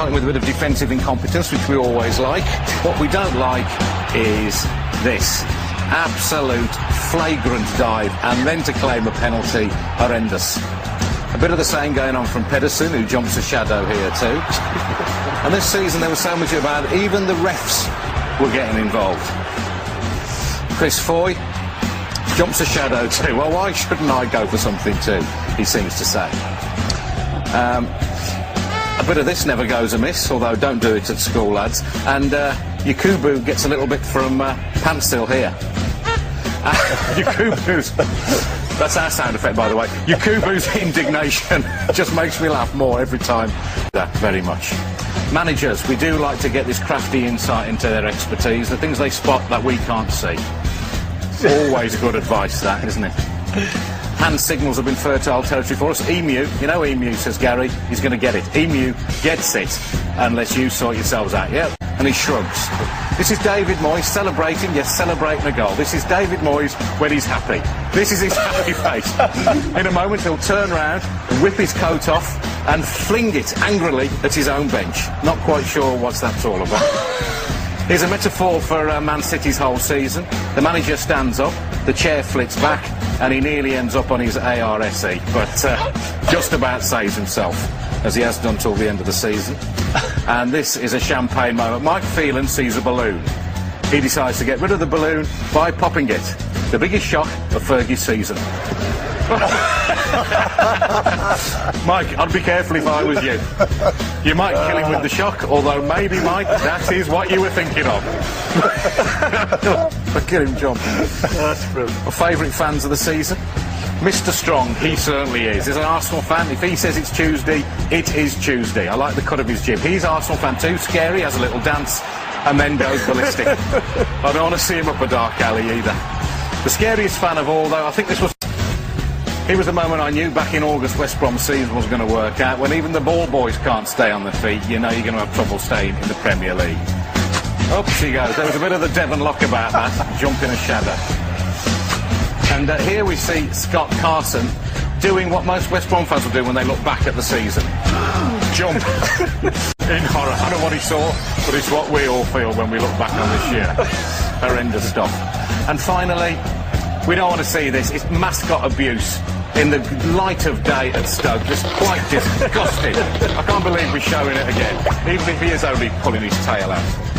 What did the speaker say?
something with a bit of defensive incompetence, which we always like. What we don't like is this. Absolute flagrant dive, and then to claim a penalty, horrendous. A bit of the same going on from Pedersen, who jumps a shadow here too. And this season there was so much about it, even the refs were getting involved. Chris Foy jumps a shadow too. Well, why shouldn't I go for something too, he seems to say. A bit of this never goes amiss, although don't do it at school, lads. And Yakubu gets a little bit from Panstill here. Yakubu's... That's our sound effect, by the way. Yakubu's indignation just makes me laugh more every time. That very much. Managers, we do like to get this crafty insight into their expertise, the things they spot that we can't see. Always good advice, that, isn't it? Hand signals have been fertile territory for us. Emu, you know Emu, says Gary, he's going to get it. Emu gets it, unless you sort yourselves out. Yep. And he shrugs. This is David Moyes celebrating, yes, celebrating a goal. This is David Moyes when he's happy. This is his happy face. In a moment he'll turn round, whip his coat off and fling it angrily at his own bench. Not quite sure what that's all about. Here's a metaphor for Man City's whole season. The manager stands up, the chair flits back, and he nearly ends up on his ARSE, but just about saves himself, as he has done till the end of the season. And this is a champagne moment. Mike Phelan sees a balloon. He decides to get rid of the balloon by popping it. The biggest shock of Fergie's season. Mike, I'd be careful if I was you. You might kill him with the shock, although maybe, Mike, that is what you were thinking of. Look at him jump. That's brilliant. My favourite fans of the season? Mr. Strong, he certainly is. As an Arsenal fan, if he says it's Tuesday, it is Tuesday. I like the cut of his jib. He's an Arsenal fan too. Scary, has a little dance, and then goes ballistic. I don't want to see him up a dark alley either. The scariest fan of all, though, I think this was... Here was the moment I knew back in August West Brom's season was going to work out. When even the ball boys can't stay on their feet, you know you're going to have trouble staying in the Premier League. Up she goes. There was a bit of the Devon Lock about that, jumping a shadow. And here we see Scott Carson doing what most West Brom fans will do when they look back at the season. Jump. In horror. I don't know what he saw, but it's what we all feel when we look back on this year. Horrendous stuff. And finally, we don't want to see this. It's mascot abuse in the light of day at Stoke. Just quite disgusting. I can't believe we're showing it again, even if he is only pulling his tail out.